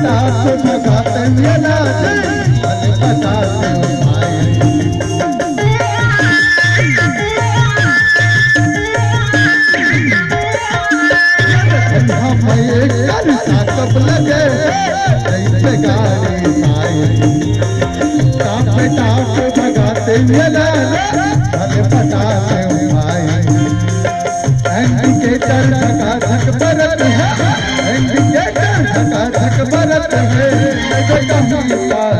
ताप भगाते मेला भले बताते ताप लगे जैसे गाड़ी ताप भगाते मेला भले बताते इंडिकेटर धका धक बरत है इंडिकेटर धका धक बरत है भगाते